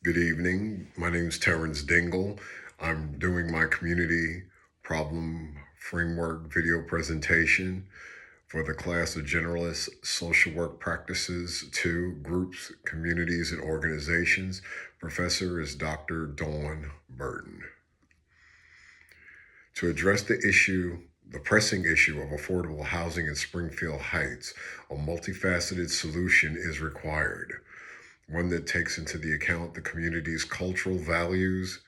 Good evening. My name is Terrence Dingle. I'm doing my community problem framework video presentation for the class of Generalist Social Work Practices to Groups, Communities, and Organizations. Professor is Dr. Dawn Burton. To address the pressing issue of affordable housing in Springfield Heights, a multifaceted solution is required, one that takes into the account the community's cultural values,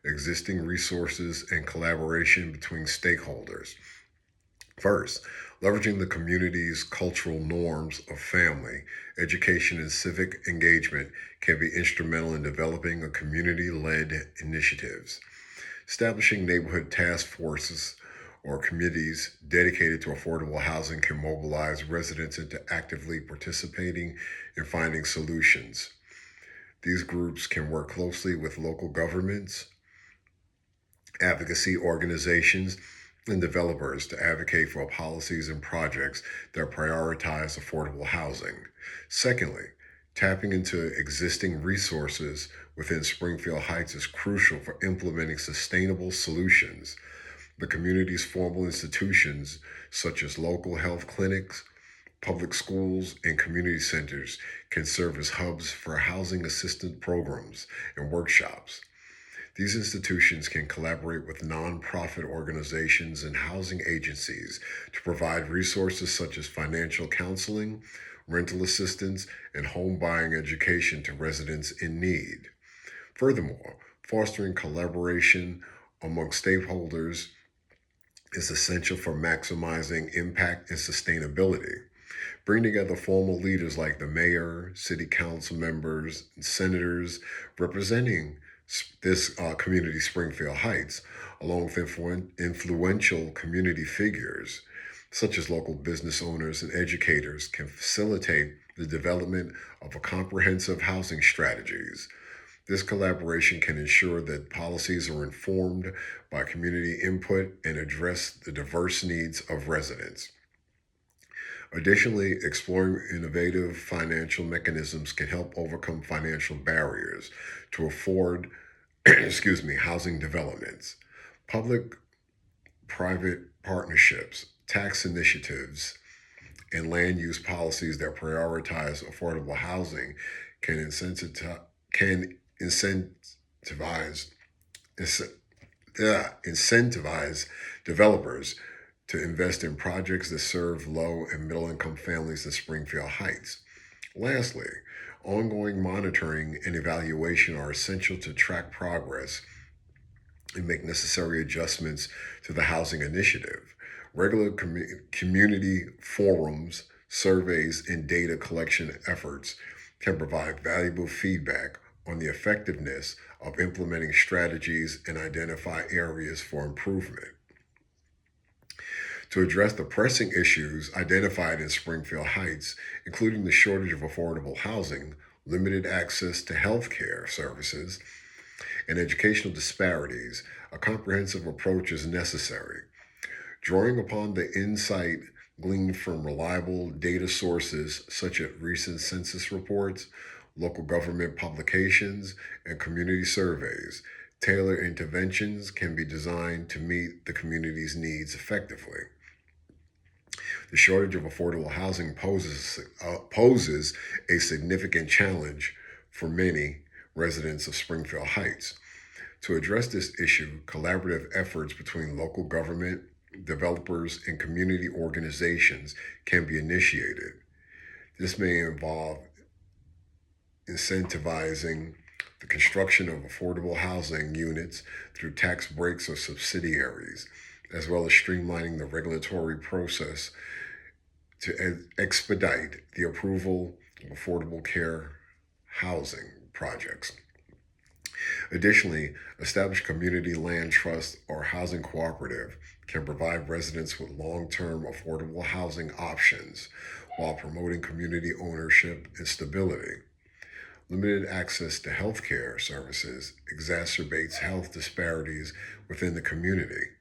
existing resources, and collaboration between stakeholders. First, leveraging the community's cultural norms of family, education, and civic engagement can be instrumental in developing a community led initiatives. Establishing neighborhood task forces or committees dedicated to affordable housing can mobilize residents into actively participating in finding solutions. These groups can work closely with local governments, advocacy organizations, and developers to advocate for policies and projects that prioritize affordable housing. Secondly, tapping into existing resources within Springfield Heights is crucial for implementing sustainable solutions. The community's formal institutions, such as local health clinics, public schools, and community centers, can serve as hubs for housing assistance programs and workshops. These institutions can collaborate with nonprofit organizations and housing agencies to provide resources such as financial counseling, rental assistance, and home buying education to residents in need. Furthermore, fostering collaboration among stakeholders is essential for maximizing impact and sustainability. Bring together formal leaders like the mayor, city council members, and senators representing this community, Springfield Heights, along with influential community figures such as local business owners and educators, can facilitate the development of a comprehensive housing strategies. This collaboration can ensure that policies are informed by community input and address the diverse needs of residents. Additionally, exploring innovative financial mechanisms can help overcome financial barriers to afford housing developments. Public private partnerships, tax initiatives, and land use policies that prioritize affordable housing can can incentivize incentivize developers to invest in projects that serve low and middle income families in Springfield Heights. Lastly, ongoing monitoring and evaluation are essential to track progress and make necessary adjustments to the housing initiative. Regular community forums, surveys, and data collection efforts can provide valuable feedback on the effectiveness of implementing strategies and identify areas for improvement. To address the pressing issues identified in Springfield Heights, including the shortage of affordable housing, limited access to health care services, and educational disparities, a comprehensive approach is necessary. Drawing upon the insight gleaned from reliable data sources such as recent census reports, local government publications, and community surveys, tailored interventions can be designed to meet the community's needs effectively. The shortage of affordable housing poses a significant challenge for many residents of Springfield Heights. To address this issue, collaborative efforts between local government, developers, and community organizations can be initiated. This may involve incentivizing the construction of affordable housing units through tax breaks or subsidiaries, as well as streamlining the regulatory process to expedite the approval of affordable care housing projects. Additionally, established community land trust or housing cooperative can provide residents with long-term affordable housing options while promoting community ownership and stability. Limited access to health care services exacerbates health disparities within the community.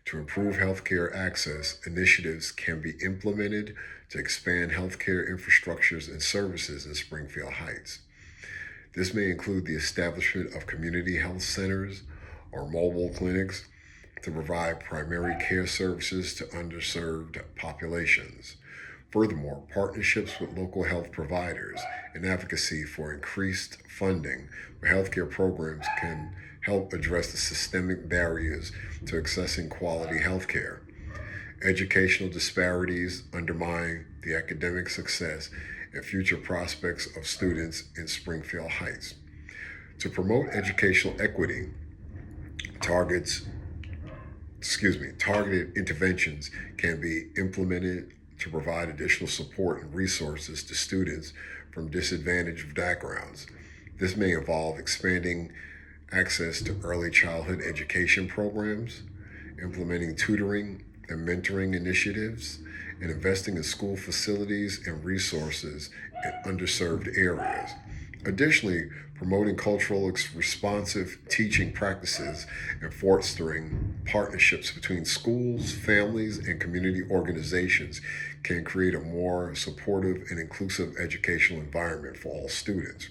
To improve healthcare access, initiatives can be implemented to expand healthcare infrastructures and services in Springfield Heights. This may include the establishment of community health centers or mobile clinics to provide primary care services to underserved populations. Furthermore, partnerships with local health providers and advocacy for increased funding for healthcare programs can help address the systemic barriers to accessing quality healthcare. Educational disparities undermine the academic success and future prospects of students in Springfield Heights. To promote educational equity, targets targeted interventions can be implemented to provide additional support and resources to students from disadvantaged backgrounds. This may involve expanding access to early childhood education programs, implementing tutoring and mentoring initiatives, and investing in school facilities and resources in underserved areas. Additionally, promoting cultural responsive teaching practices and fostering partnerships between schools, families, and community organizations can create a more supportive and inclusive educational environment for all students.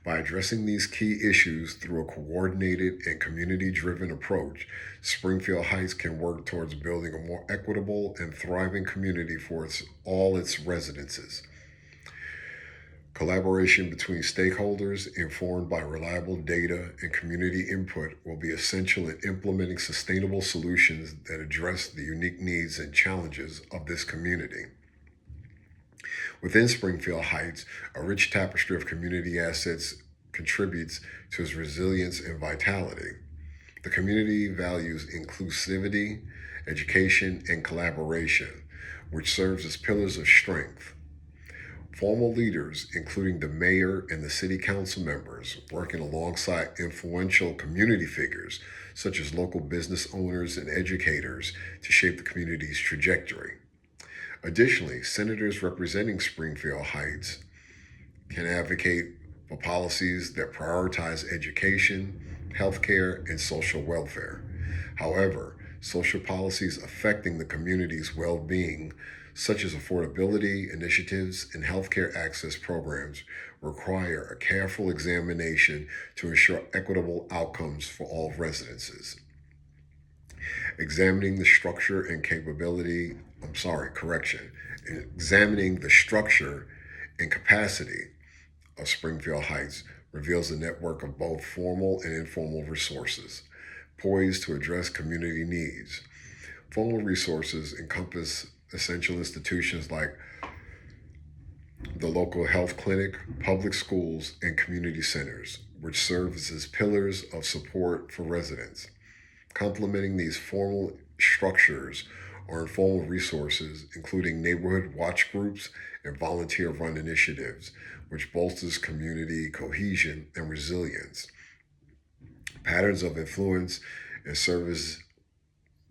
By addressing these key issues through a coordinated and community driven approach, Springfield Heights can work towards building a more equitable and thriving community for all its residences. Collaboration between stakeholders, informed by reliable data and community input, will be essential in implementing sustainable solutions that address the unique needs and challenges of this community. Within Springfield Heights, a rich tapestry of community assets contributes to its resilience and vitality. The community values inclusivity, education, and collaboration, which serves as pillars of strength. Formal leaders, including the mayor and the city council members, working alongside influential community figures such as local business owners and educators to shape the community's trajectory. Additionally, senators representing Springfield Heights can advocate for policies that prioritize education, healthcare, and social welfare. However, social policies affecting the community's well being, such as affordability initiatives and healthcare access programs, require a careful examination to ensure equitable outcomes for all residences. Examining the structure and capability, I'm sorry, correction, examining the structure and capacity of Springfield Heights reveals a network of both formal and informal resources poised to address community needs. Formal resources encompass essential institutions like the local health clinic, public schools, and community centers, which serve as pillars of support for residents. Complementing these formal structures are informal resources, including neighborhood watch groups and volunteer-run initiatives, which bolsters community cohesion and resilience. Patterns of influence and service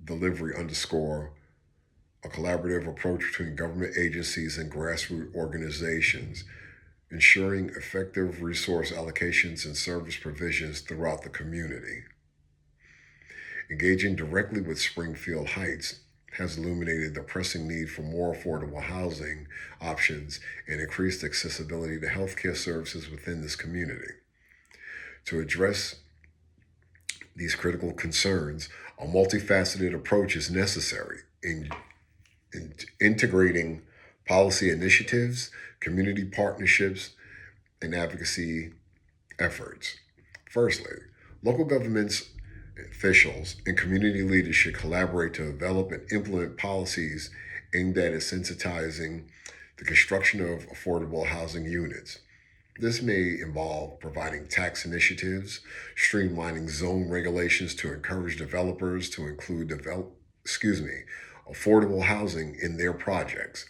delivery underscore a collaborative approach between government agencies and grassroots organizations, ensuring effective resource allocations and service provisions throughout the community. Engaging directly with Springfield Heights has illuminated the pressing need for more affordable housing options and increased accessibility to healthcare services within this community. To address these critical concerns, a multifaceted approach is necessary in integrating policy initiatives, community partnerships, and advocacy efforts. Firstly, local governments, officials, and community leaders should collaborate to develop and implement policies aimed at sensitizing the construction of affordable housing units. This may involve providing tax initiatives, streamlining zone regulations to encourage developers to include affordable housing in their projects.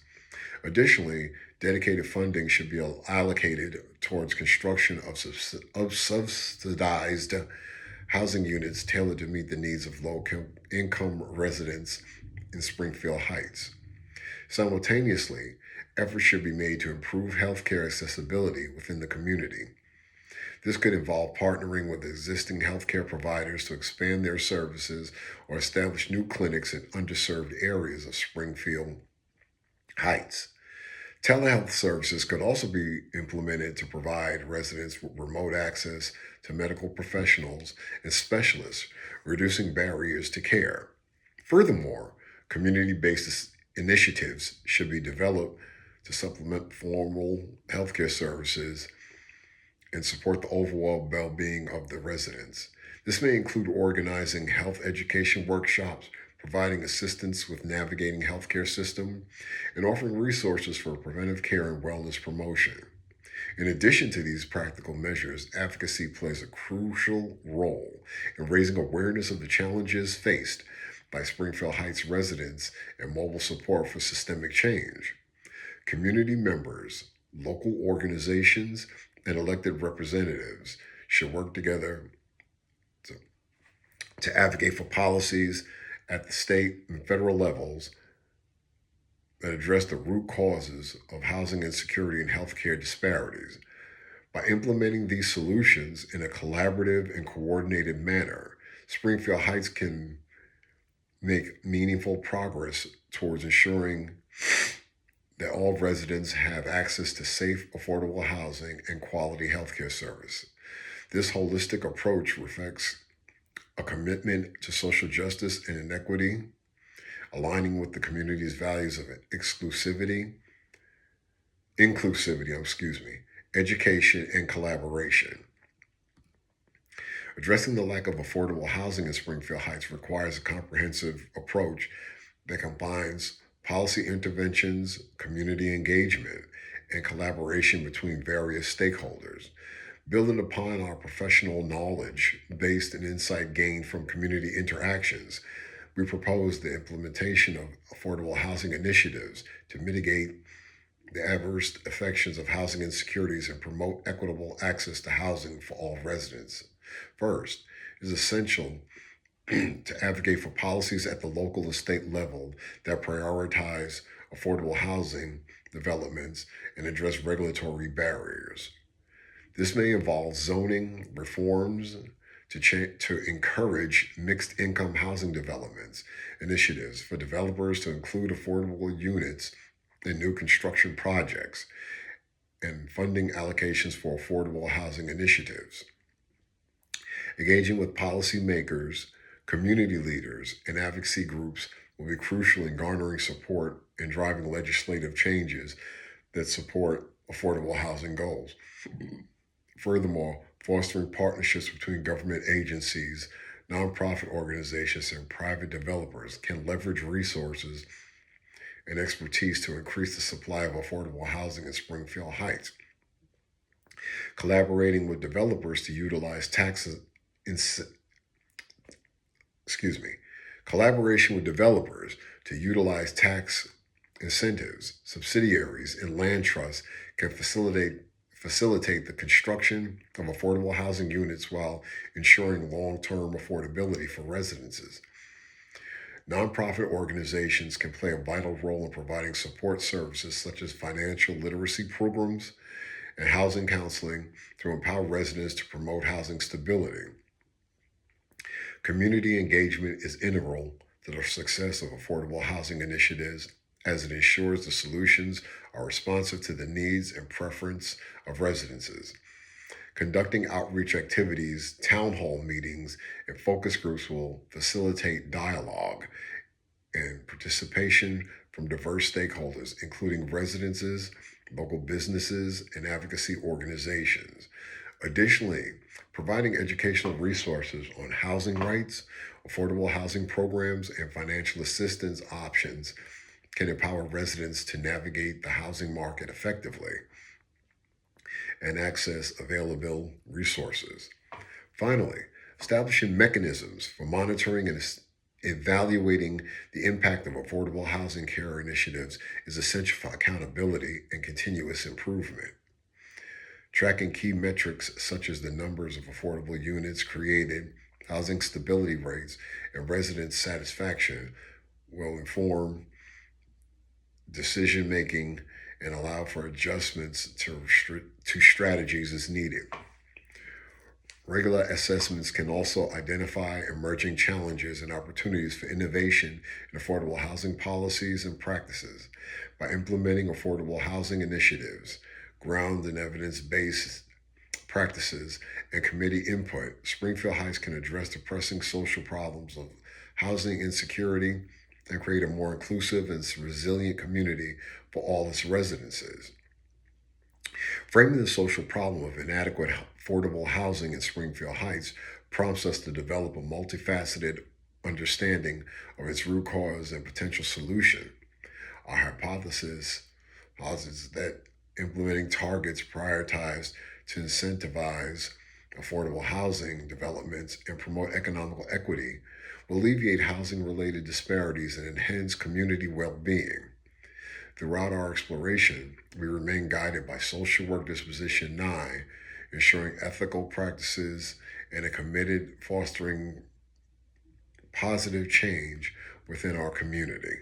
Additionally, dedicated funding should be allocated towards construction of subsidized housing units tailored to meet the needs of low income residents in Springfield Heights. Simultaneously, efforts should be made to improve healthcare accessibility within the community. This could involve partnering with existing healthcare providers to expand their services or establish new clinics in underserved areas of Springfield Heights. Telehealth services could also be implemented to provide residents with remote access to medical professionals and specialists, reducing barriers to care. Furthermore, community based initiatives should be developed to supplement formal healthcare services and support the overall well being of the residents. This may include organizing health education workshops, providing assistance with navigating healthcare system, and offering resources for preventive care and wellness promotion. In addition to these practical measures, advocacy plays a crucial role in raising awareness of the challenges faced by Springfield Heights residents and mobile support for systemic change. Community members, local organizations, and elected representatives should work together to, to advocate for policies at the state and federal levels that address the root causes of housing insecurity and healthcare disparities. By implementing these solutions in a collaborative and coordinated manner, Springfield Heights can make meaningful progress towards ensuring that all residents have access to safe, affordable housing and quality healthcare service. This holistic approach reflects a commitment to social justice and inequity, aligning with the community's values of inclusivity, education, and collaboration. Addressing the lack of affordable housing in Springfield Heights requires a comprehensive approach that combines policy interventions, community engagement, and collaboration between various stakeholders. Building upon our professional knowledge based and insight gained from community interactions, we propose the implementation of affordable housing initiatives to mitigate the adverse effects of housing insecurities and promote equitable access to housing for all residents. First, it is essential to advocate for policies at the local and state level that prioritize affordable housing developments and address regulatory barriers. This may involve zoning reforms to encourage mixed income housing developments, initiatives for developers to include affordable units in new construction projects, and funding allocations for affordable housing initiatives. Engaging with policymakers, community leaders, and advocacy groups will be crucial in garnering support and driving legislative changes that support affordable housing goals. Furthermore, fostering partnerships between government agencies, nonprofit organizations, and private developers can leverage resources and expertise to increase the supply of affordable housing in Springfield Heights. Collaborating with developers to utilize excuse me, collaboration with developers to utilize tax incentives, subsidiaries, and land trusts can facilitate the construction of affordable housing units while ensuring long-term affordability for residences. Nonprofit organizations can play a vital role in providing support services such as financial literacy programs and housing counseling to empower residents to promote housing stability. Community engagement is integral to the success of affordable housing initiatives as it ensures the solutions are responsive to the needs and preference of residences. Conducting outreach activities, town hall meetings, and focus groups will facilitate dialogue and participation from diverse stakeholders, including residences, local businesses, and advocacy organizations. Additionally, providing educational resources on housing rights, affordable housing programs, and financial assistance options can empower residents to navigate the housing market effectively and access available resources. Finally, establishing mechanisms for monitoring and evaluating the impact of affordable housing care initiatives is essential for accountability and continuous improvement. Tracking key metrics such as the numbers of affordable units created, housing stability rates, and resident satisfaction will inform decision making and allow for adjustments to strategies as needed. Regular assessments can also identify emerging challenges and opportunities for innovation in affordable housing policies and practices. By implementing affordable housing initiatives, ground in evidence based practices, and committee input, Springfield Heights can address the pressing social problems of housing insecurity and create a more inclusive and resilient community for all its residences. Framing the social problem of inadequate affordable housing in Springfield Heights prompts us to develop a multifaceted understanding of its root cause and potential solution. Our hypothesis posits that implementing targets prioritized to incentivize affordable housing developments and promote economical equity will alleviate housing related disparities and enhance community well being. Throughout our exploration, we remain guided by Social Work Disposition 9, ensuring ethical practices and a committed fostering positive change within our community.